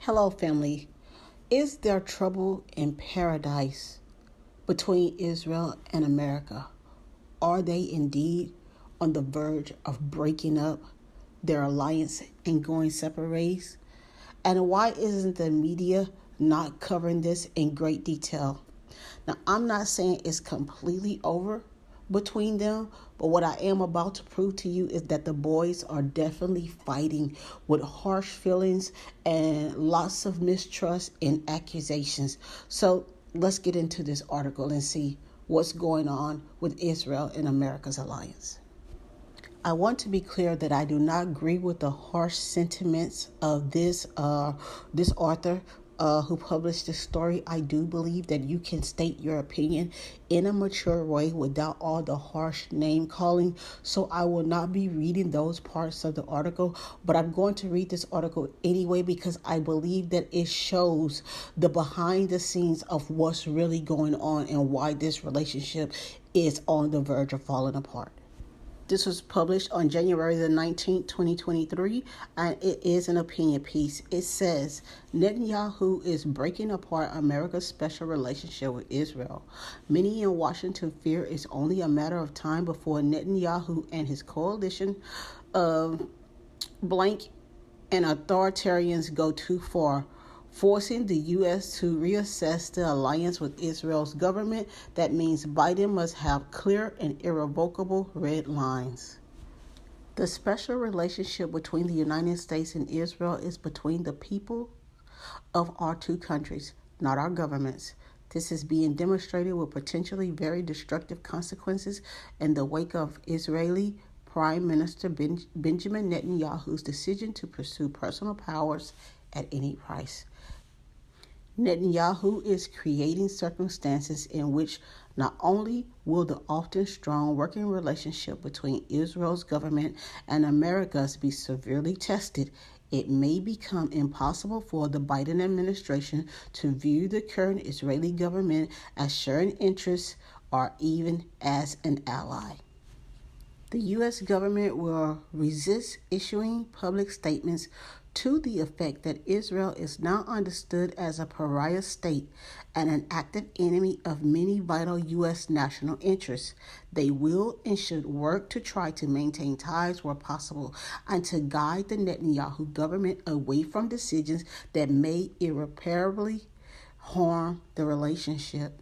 Hello, family. Is there trouble in paradise between Israel and America? Are they indeed on the verge of breaking up their alliance and going separate ways? And why isn't the media not covering this in great detail? Now, I'm not saying it's completely over between them, but what I am about to prove to you is that the boys are definitely fighting with harsh feelings and lots of mistrust and accusations. So let's get into this article and see what's going on with Israel and America's alliance. I want to be clear that I do not agree with the harsh sentiments of this author who published this story. I do believe that you can state your opinion in a mature way without all the harsh name calling. So I will not be reading those parts of the article, but I'm going to read this article anyway because I believe that it shows the behind the scenes of what's really going on and why this relationship is on the verge of falling apart. This was published on January the 19th, 2023, and it is an opinion piece. It says, Netanyahu is breaking apart America's special relationship with Israel. Many in Washington fear it's only a matter of time before Netanyahu and his coalition of blank and authoritarians go too far, forcing the U.S. to reassess the alliance with Israel's government. That means Biden must have clear and irrevocable red lines. The special relationship between the United States and Israel is between the people of our two countries, not our governments. This is being demonstrated with potentially very destructive consequences in the wake of Israeli Prime Minister Benjamin Netanyahu's decision to pursue personal powers at any price. Netanyahu is creating circumstances in which not only will the often strong working relationship between Israel's government and America's be severely tested, it may become impossible for the Biden administration to view the current Israeli government as sharing interests or even as an ally. The U.S. government will resist issuing public statements to the effect that Israel is now understood as a pariah state and an active enemy of many vital U.S. national interests. They will and should work to try to maintain ties where possible and to guide the Netanyahu government away from decisions that may irreparably harm the relationship.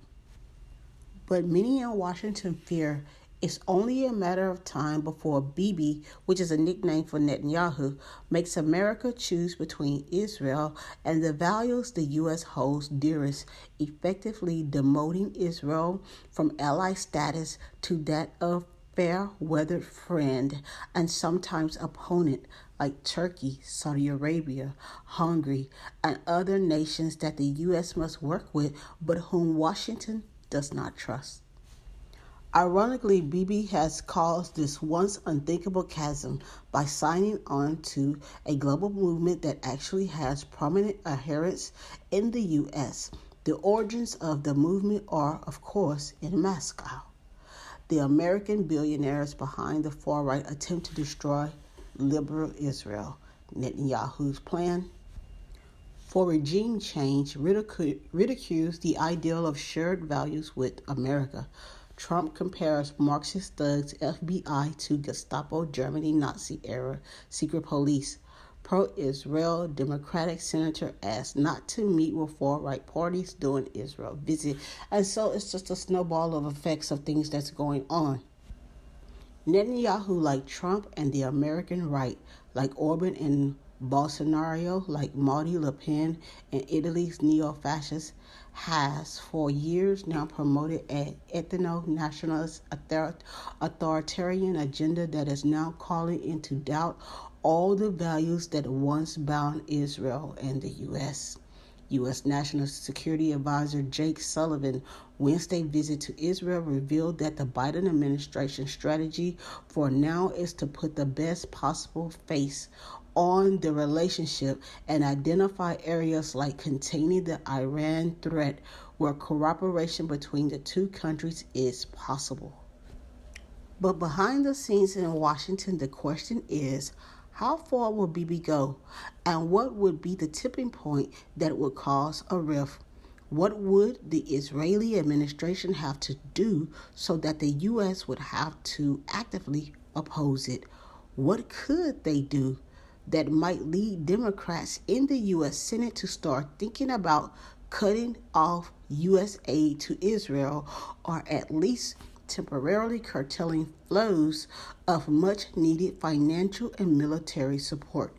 But many in Washington fear it's only a matter of time before Bibi, which is a nickname for Netanyahu, makes America choose between Israel and the values the U.S. holds dearest, effectively demoting Israel from ally status to that of fair-weathered friend and sometimes opponent like Turkey, Saudi Arabia, Hungary, and other nations that the U.S. must work with but whom Washington does not trust. Ironically, Bibi has caused this once unthinkable chasm by signing on to a global movement that actually has prominent adherents in the U.S. The origins of the movement are, of course, in Moscow. The American billionaires behind the far-right attempt to destroy liberal Israel. Netanyahu's plan for regime change ridicules the ideal of shared values with America. Trump compares Marxist thugs FBI to Gestapo Germany Nazi-era secret police. Pro-Israel Democratic senator asked not to meet with far-right parties during Israel visit. And so it's just a snowball of effects of things that's going on. Netanyahu, like Trump and the American right, like Orban and Bolsonaro, like Marine Le Pen and Italy's neo-fascists, has for years now promoted an ethno-nationalist authoritarian agenda that is now calling into doubt all the values that once bound Israel and the U.S. U.S. National Security Advisor Jake Sullivan's Wednesday visit to Israel revealed that the Biden administration's strategy for now is to put the best possible face on the relationship and identify areas like containing the Iran threat where cooperation between the two countries is possible. But behind the scenes in Washington, the question is, How far will Bibi go? And what would be the tipping point that would cause a rift? What would the Israeli administration have to do so that the U.S. would have to actively oppose it? What could they do that might lead Democrats in the U.S. Senate to start thinking about cutting off U.S. aid to Israel, or at least temporarily curtailing flows of much needed financial and military support?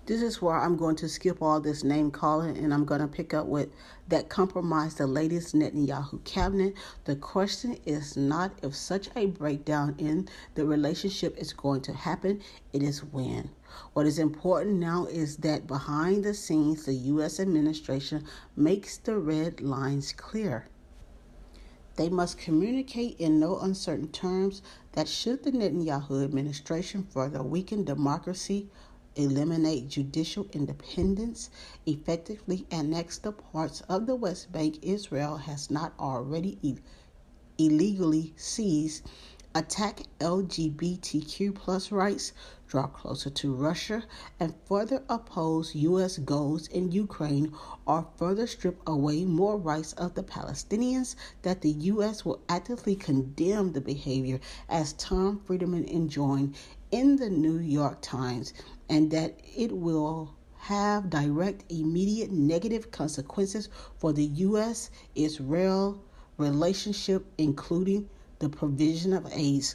This is where I'm going to skip all this name calling and I'm going to pick up with that compromised the latest Netanyahu cabinet. The question is not if such a breakdown in the relationship is going to happen, it is when. What is important now is that behind the scenes, the U.S. administration makes the red lines clear. They must communicate in no uncertain terms that should the Netanyahu administration further weaken democracy, eliminate judicial independence, effectively annex the parts of the West Bank Israel has not already illegally seized, attack LGBTQ plus rights, draw closer to Russia, and further oppose U.S. goals in Ukraine, or further strip away more rights of the Palestinians, that the U.S. will actively condemn the behavior, as Tom Friedman enjoined in the New York Times, and that it will have direct, immediate negative consequences for the U.S.-Israel relationship, including the provision of aid.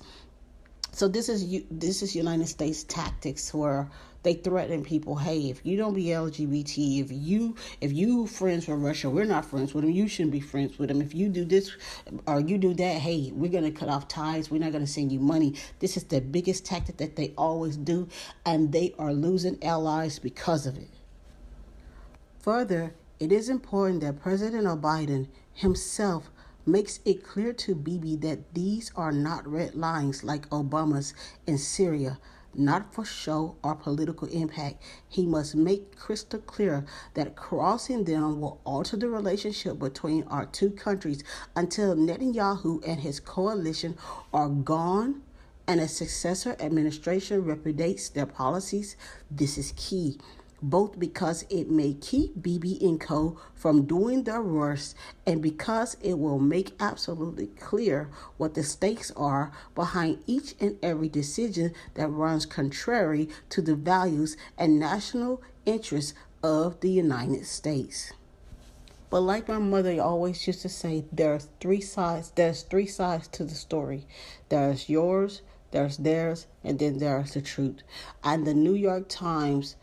So this is United States tactics where they threaten people. Hey, if you don't be LGBT, if you friends with Russia, we're not friends with them. You shouldn't be friends with them. If you do this or you do that, hey, we're gonna cut off ties. We're not gonna send you money. This is the biggest tactic that they always do, and they are losing allies because of it. Further, it is important that President Biden himself makes it clear to Bibi that these are not red lines like Obama's in Syria, not for show or political impact. He must make crystal clear that crossing them will alter the relationship between our two countries until Netanyahu and his coalition are gone and a successor administration repudiates their policies. This is key, both because it may keep Bibi and co. from doing their worst, and because it will make absolutely clear what the stakes are behind each and every decision that runs contrary to the values and national interests of the United States. But like my mother always used to say, there's three sides to the story. There's yours, there's theirs, and then there's the truth. And the New York Times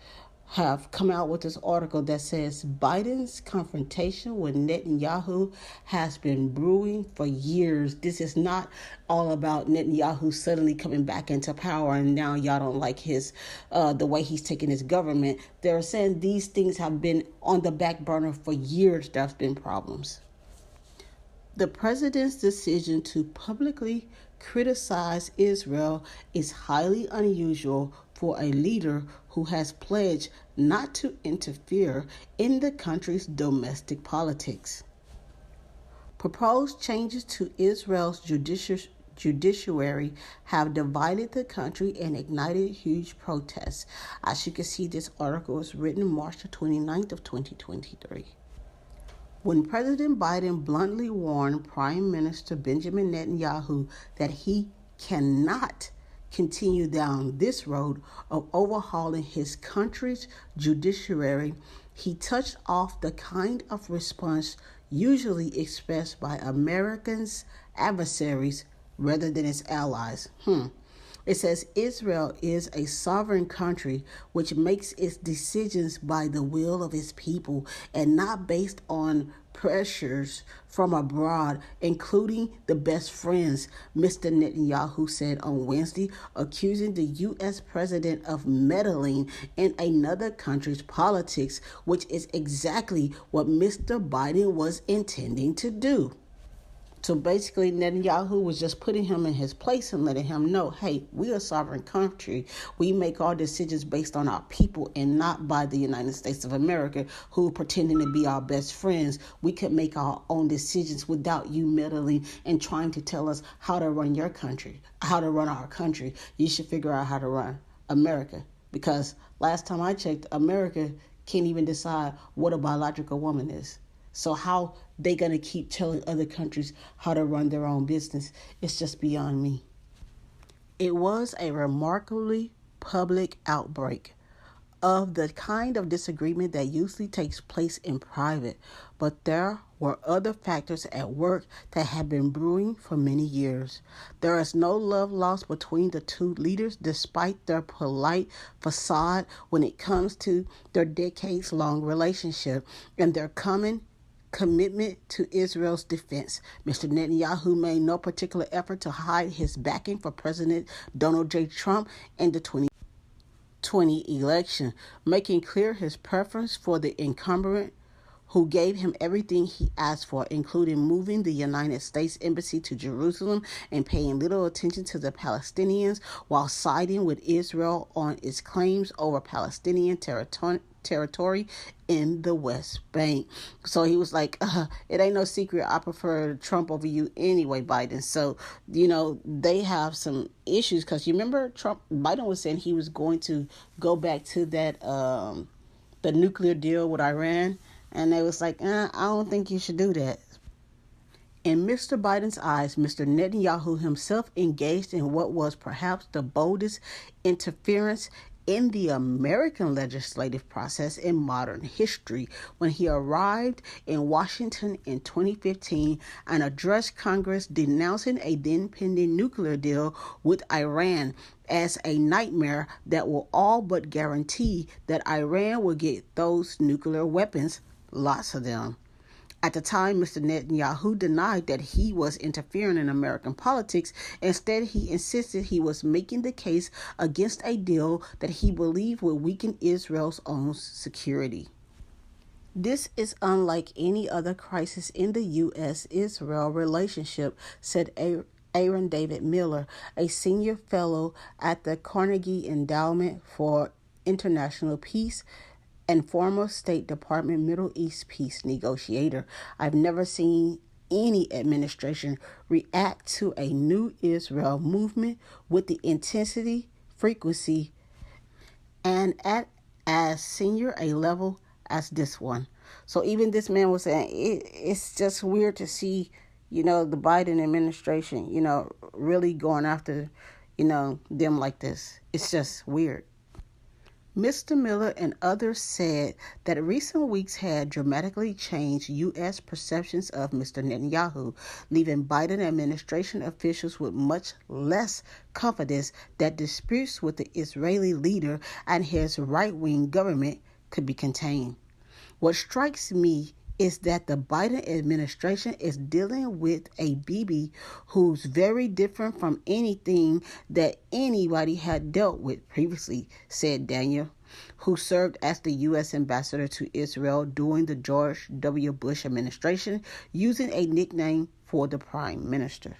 have come out with this article that says Biden's confrontation with Netanyahu has been brewing for years. This is not all about Netanyahu suddenly coming back into power and now y'all don't like his the way he's taking his government. They're saying these things have been on the back burner for years. There's been problems. The president's decision to publicly criticize Israel is highly unusual for a leader who has pledged not to interfere in the country's domestic politics. Proposed changes to Israel's judiciary have divided the country and ignited huge protests. As you can see, this article was written March the 29th of 2023. When President Biden bluntly warned Prime Minister Benjamin Netanyahu that he cannot continue down this road of overhauling his country's judiciary, he touched off the kind of response usually expressed by Americans' adversaries rather than its allies. It says Israel is a sovereign country which makes its decisions by the will of its people and not based on pressures from abroad, including the best friends, Mr. Netanyahu said on Wednesday, accusing the U.S. president of meddling in another country's politics, which is exactly what Mr. Biden was intending to do. So basically, Netanyahu was just putting him in his place and letting him know, hey, we're a sovereign country. We make our decisions based on our people and not by the United States of America, who are pretending to be our best friends. We can make our own decisions without you meddling and trying to tell us how to run your country, how to run our country. You should figure out how to run America. because last time I checked, America can't even decide what a biological woman is. So how they gonna keep telling other countries how to run their own business? It's just beyond me. It was a remarkably public outbreak of the kind of disagreement that usually takes place in private, but there were other factors at work that had been brewing for many years. There is no love lost between the two leaders despite their polite facade when it comes to their decades-long relationship and their common commitment to Israel's defense. Mr. Netanyahu made no particular effort to hide his backing for President Donald J. Trump in the 2020 election, making clear his preference for the incumbent who gave him everything he asked for, including moving the United States Embassy to Jerusalem and paying little attention to the Palestinians while siding with Israel on its claims over Palestinian territory in the West Bank. So he was like, it ain't no secret, I prefer Trump over you anyway, Biden. So, they have some issues because you remember Biden was saying he was going to go back to that, the nuclear deal with Iran. And they was like, I don't think you should do that. In Mr. Biden's eyes, Mr. Netanyahu himself engaged in what was perhaps the boldest interference in the American legislative process in modern history when he arrived in Washington in 2015 and addressed Congress denouncing a then pending nuclear deal with Iran as a nightmare that will all but guarantee that Iran will get those nuclear weapons, lots of them. At the time, Mr. Netanyahu denied that he was interfering in American politics. Instead, he insisted he was making the case against a deal that he believed would weaken Israel's own security. This is unlike any other crisis in the U.S.-Israel relationship, said Aaron David Miller, a senior fellow at the Carnegie Endowment for International Peace and former State Department Middle East peace negotiator. I've never seen any administration react to a new Israel movement with the intensity, frequency, and at as senior a level as this one. So even this man was saying it's just weird to see, the Biden administration, really going after, them like this. It's just weird. Mr. Miller and others said that recent weeks had dramatically changed U.S. perceptions of Mr. Netanyahu, leaving Biden administration officials with much less confidence that disputes with the Israeli leader and his right-wing government could be contained. What strikes me is that the Biden administration is dealing with a Bibi who's very different from anything that anybody had dealt with previously, said Daniel, who served as the U.S. ambassador to Israel during the George W. Bush administration, using a nickname for the prime minister.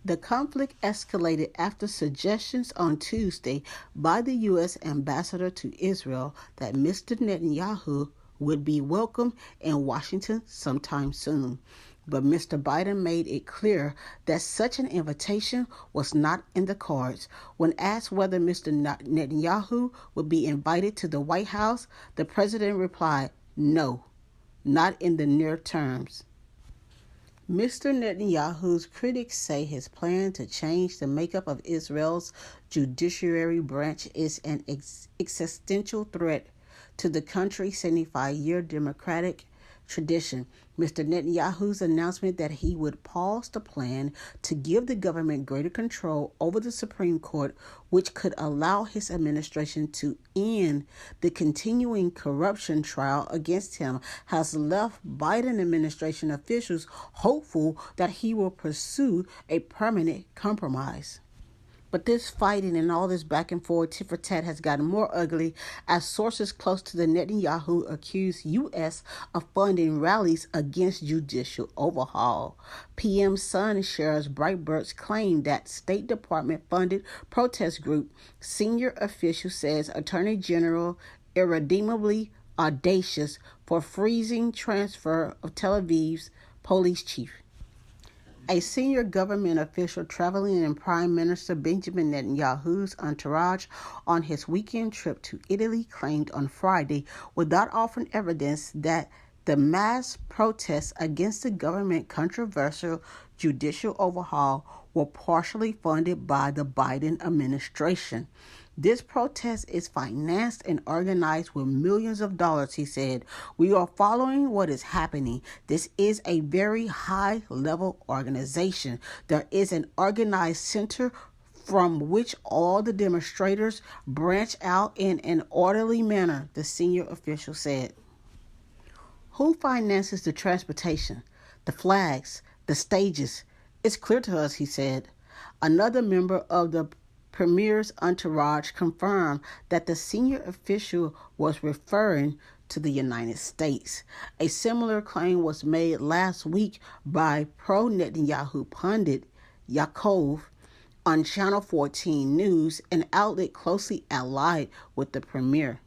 The conflict escalated after suggestions on Tuesday by the U.S. ambassador to Israel that Mr. Netanyahu would be welcome in Washington sometime soon. But Mr. Biden made it clear that such an invitation was not in the cards. When asked whether Mr. Netanyahu would be invited to the White House, the president replied, no, not in the near terms. Mr. Netanyahu's critics say his plan to change the makeup of Israel's judiciary branch is an existential threat to the country's 75-year democratic tradition. Mr. Netanyahu's announcement that he would pause the plan to give the government greater control over the Supreme Court, which could allow his administration to end the continuing corruption trial against him, has left Biden administration officials hopeful that he will pursue a permanent compromise. But this fighting and all this back and forth tit for tat has gotten more ugly as sources close to the Netanyahu accuse U.S. of funding rallies against judicial overhaul. PM Sun shares Breitbart's claim that State Department-funded protest group senior official says Attorney General irredeemably audacious for freezing transfer of Tel Aviv's police chief. A senior government official traveling in Prime Minister Benjamin Netanyahu's entourage on his weekend trip to Italy claimed on Friday, without offering evidence, that the mass protests against the government controversial judicial overhaul were partially funded by the Biden administration. This protest is financed and organized with millions of dollars, he said. We are following what is happening. This is a very high-level organization. There is an organized center from which all the demonstrators branch out in an orderly manner, the senior official said. Who finances the transportation, the flags, the stages? It's clear to us, he said. Another member of the Premier's entourage confirmed that the senior official was referring to the United States. A similar claim was made last week by pro-Netanyahu pundit Yaakov on Channel 14 News, an outlet closely allied with the Premier.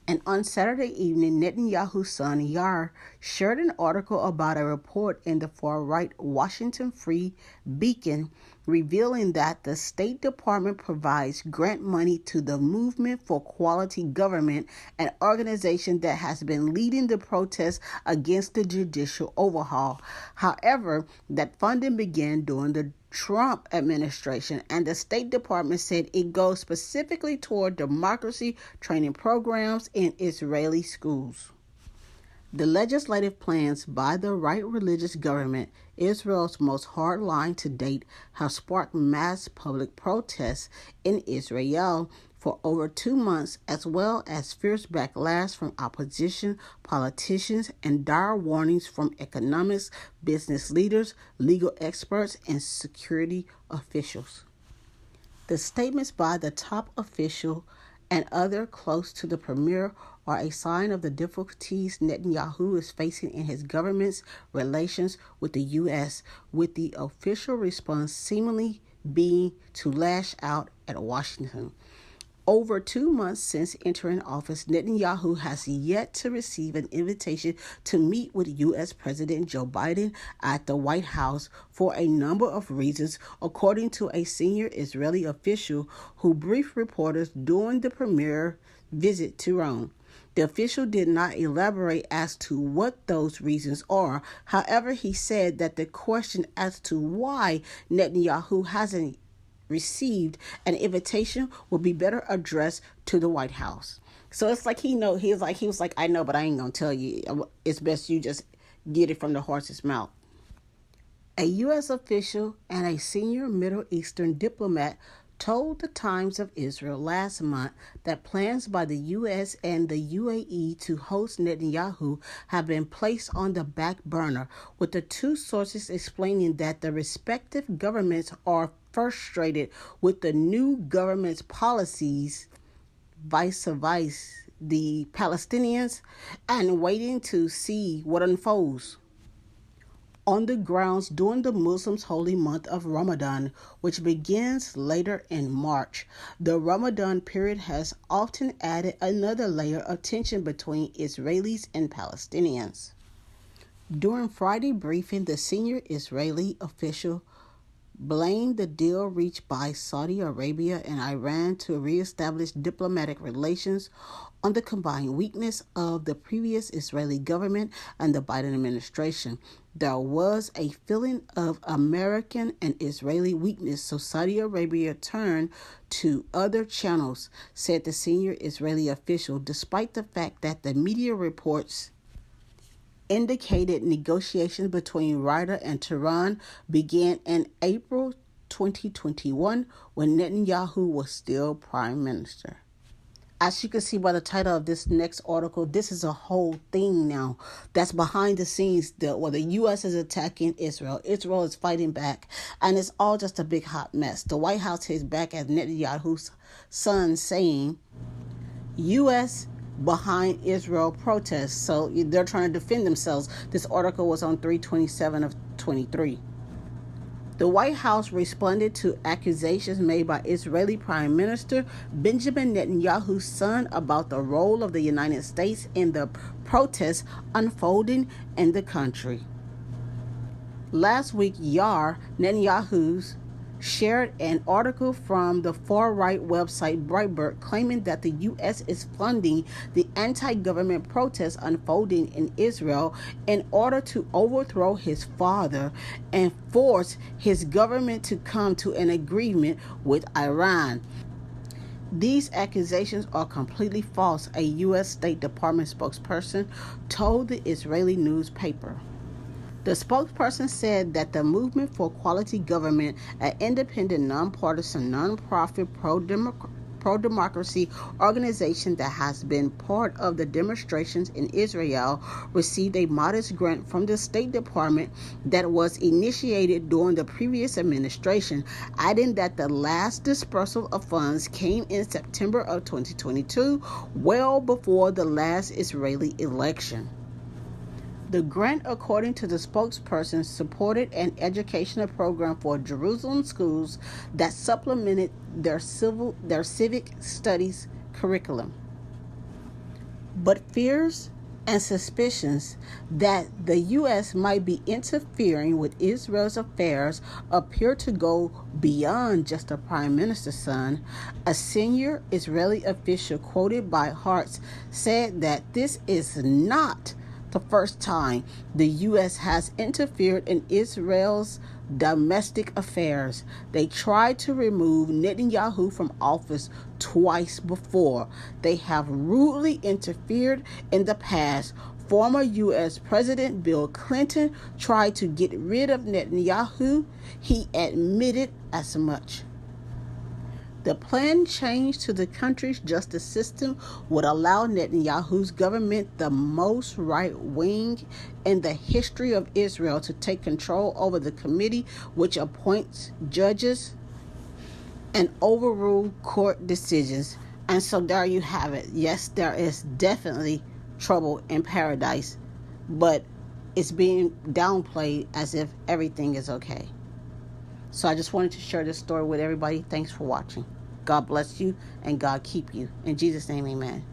And on Saturday evening, Netanyahu's son Yair shared an article about a report in the far-right Washington Free Beacon revealing that the State Department provides grant money to the Movement for Quality Government, an organization that has been leading the protests against the judicial overhaul. However, that funding began during the Trump administration, and the State Department said it goes specifically toward democracy training programs in Israeli schools. The legislative plans by the right religious government, Israel's most hard-line to date, have sparked mass public protests in Israel for over 2 months, as well as fierce backlash from opposition, politicians, and dire warnings from economics, business leaders, legal experts, and security officials. The statements by the top official and other close to the premier are a sign of the difficulties Netanyahu is facing in his government's relations with the U.S., with the official response seemingly being to lash out at Washington. Over 2 months since entering office, Netanyahu has yet to receive an invitation to meet with U.S. President Joe Biden at the White House for a number of reasons, according to a senior Israeli official who briefed reporters during the premier visit to Rome. The official did not elaborate as to what those reasons are. However, he said that the question as to why Netanyahu hasn't received an invitation will be better addressed to the White House. So it's like he was like, I know, but I ain't gonna tell you. It's best you just get it from the horse's mouth. A U.S. official and a senior Middle Eastern diplomat told the Times of Israel last month that plans by the U.S. and the UAE to host Netanyahu have been placed on the back burner, with the two sources explaining that the respective governments are frustrated with the new government's policies vis-a-vis the Palestinians and waiting to see what unfolds on the grounds during the Muslims' holy month of Ramadan, which begins later in March. The Ramadan period has often added another layer of tension between Israelis and Palestinians. During Friday briefing, the senior Israeli official blamed the deal reached by Saudi Arabia and Iran to reestablish diplomatic relations on the combined weakness of the previous Israeli government and the Biden administration. There was a feeling of American and Israeli weakness, so Saudi Arabia turned to other channels, said the senior Israeli official, despite the fact that the media reports indicated negotiations between Riyadh and Tehran began in April 2021 when Netanyahu was still prime minister. As you can see by the title of this next article, this is a whole thing now that's behind the scenes where the U.S. is attacking Israel. Israel is fighting back, and it's all just a big hot mess. The White House hits back at Netanyahu's son saying, U.S. behind Israel protests. So they're trying to defend themselves. This article was on 3/27 of 23. The White House responded to accusations made by Israeli Prime Minister Benjamin Netanyahu's son about the role of the United States in the protests unfolding in the country. Last week, Yair Netanyahu shared an article from the far-right website Breitbart claiming that the U.S. is funding the anti-government protests unfolding in Israel in order to overthrow his father and force his government to come to an agreement with Iran. These accusations are completely false, a U.S. State Department spokesperson told the Israeli newspaper. The spokesperson said that the Movement for Quality Government, an independent, nonpartisan, nonprofit, pro-democracy organization that has been part of the demonstrations in Israel, received a modest grant from the State Department that was initiated during the previous administration, adding that the last dispersal of funds came in September of 2022, well before the last Israeli election. The grant, according to the spokesperson, supported an educational program for Jerusalem schools that supplemented their civic studies curriculum. But fears and suspicions that the U.S. might be interfering with Israel's affairs appear to go beyond just a prime minister's son. A senior Israeli official quoted by Haaretz said that this is not the first time the U.S. has interfered in Israel's domestic affairs. They tried to remove Netanyahu from office twice before. They have rudely interfered in the past. Former U.S. President Bill Clinton tried to get rid of Netanyahu. He admitted as much. The planned change to the country's justice system would allow Netanyahu's government, the most right-wing in the history of Israel, to take control over the committee which appoints judges and overrule court decisions. And so there you have it. Yes, there is definitely trouble in paradise, but it's being downplayed as if everything is okay. So I just wanted to share this story with everybody. Thanks for watching. God bless you and God keep you. In Jesus' name, amen.